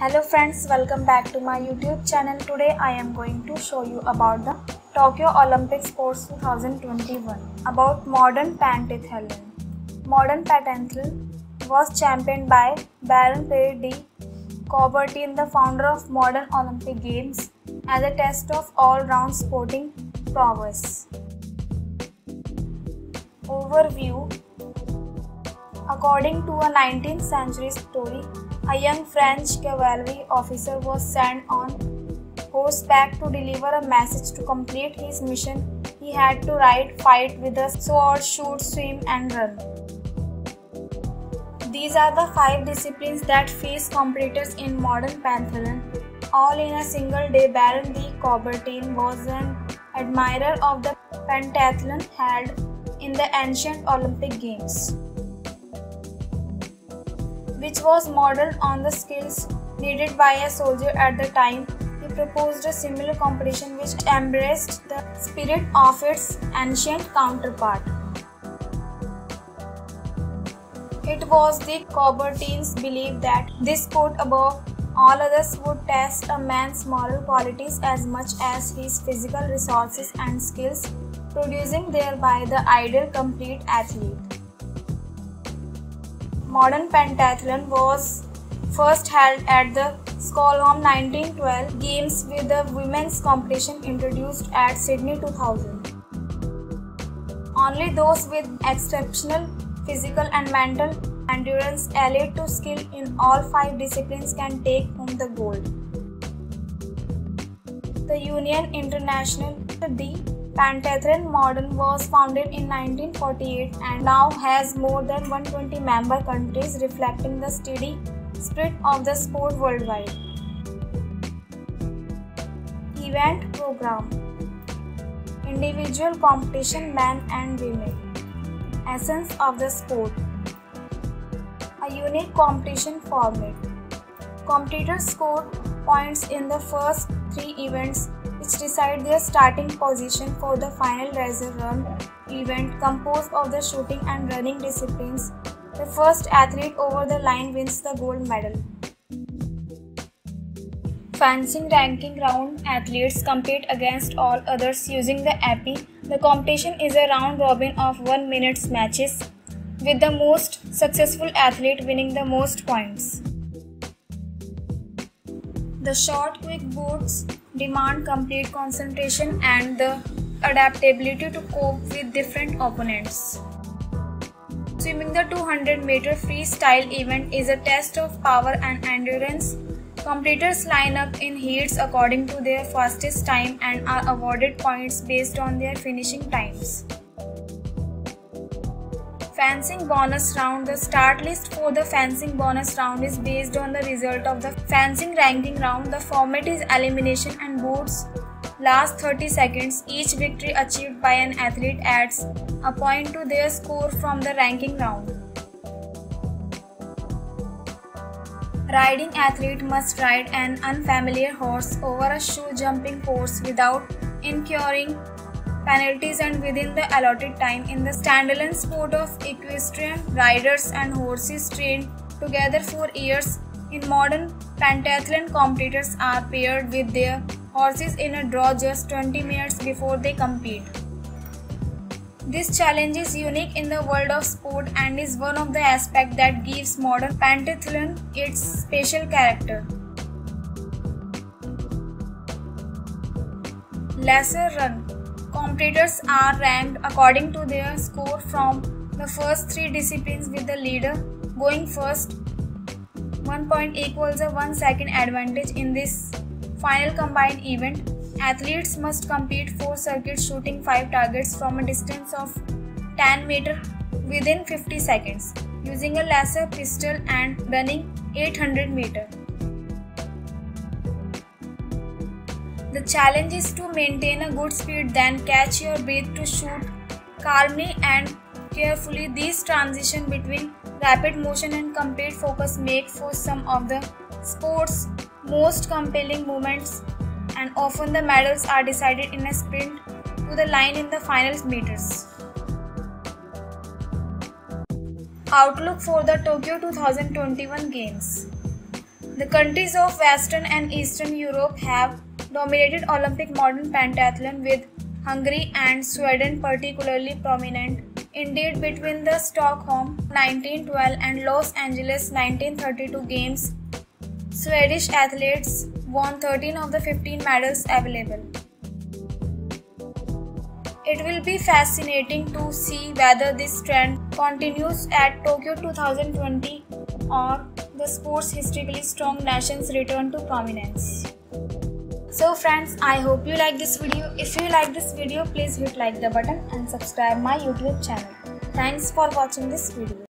Hello friends, welcome back to my YouTube channel. Today I am going to show you about the Tokyo Olympic Sports 2021 about modern pentathlon. Modern pentathlon was championed by Baron Pierre de Coubertin, the founder of modern Olympic Games, as a test of all-round sporting prowess. Overview. According to a 19th century story, a young French cavalry officer was sent on horseback to deliver a message. To complete his mission, he had to ride, fight with a sword, shoot, swim, and run. These are the 5 disciplines that face competitors in modern pentathlon, all in a single day. Baron de Coubertin was an admirer of the pentathlon held in the ancient Olympic Games, which was modeled on the skills needed by a soldier at the time. He proposed a similar competition which embraced the spirit of its ancient counterpart. It was the Coubertins' belief that this sport, above all others, would test a man's moral qualities as much as his physical resources and skills, producing thereby the ideal complete athlete. Modern pentathlon was first held at the Stockholm 1912 Games, with the women's competition introduced at Sydney 2000. Only those with exceptional physical and mental endurance allied to skill in all 5 disciplines can take home the gold. The Union International de Pentathlon Modern was founded in 1948 and now has more than 120 member countries, reflecting the steady spirit of the sport worldwide. Event Program. Individual competition, men and women. Essence of the sport. A unique competition format. Competitors score points in the first 3 events, which decide their starting position for the final razor run event, composed of the shooting and running disciplines. The first athlete over the line wins the gold medal. Fencing ranking round. Athletes compete against all others using the épée. The competition is a round robin of 1 minute matches, with the most successful athlete winning the most points. The short, quick bouts demand complete concentration and the adaptability to cope with different opponents. Swimming. The 200-meter freestyle event is a test of power and endurance. Competitors line up in heats according to their fastest time and are awarded points based on their finishing times. Fencing bonus round. The start list for the fencing bonus round is based on the result of the fencing ranking round. The format is elimination and bouts last 30 seconds. Each victory achieved by an athlete adds a point to their score from the ranking round. Riding. Athlete must ride an unfamiliar horse over a shoe jumping course without incurring penalties and within the allotted time. In the standalone sport of equestrian, riders and horses train together for years. In modern pentathlon, competitors are paired with their horses in a draw just 20 minutes before they compete. This challenge is unique in the world of sport and is one of the aspects that gives modern pentathlon its special character. Laser run. Competitors are ranked according to their score from the first 3 disciplines, with the leader going first. 1 point equals a 1 second advantage in this final combined event. Athletes must complete 4 circuits, shooting 5 targets from a distance of 10 meters within 50 seconds, using a laser pistol and running 800 meters. The challenge is to maintain a good speed, then catch your breath to shoot calmly and carefully. These transitions between rapid motion and complete focus make for some of the sport's most compelling moments, and often the medals are decided in a sprint to the line in the final meters. Outlook for the Tokyo 2021 Games. The countries of Western and Eastern Europe have dominated Olympic modern pentathlon, with Hungary and Sweden particularly prominent. Indeed, between the Stockholm 1912 and Los Angeles 1932 games, Swedish athletes won 13 of the 15 medals available. It will be fascinating to see whether this trend continues at Tokyo 2020 or the sport's historically strong nations return to prominence. So friends, I hope you like this video. If you like this video, please hit like the button and subscribe my YouTube channel. Thanks for watching this video.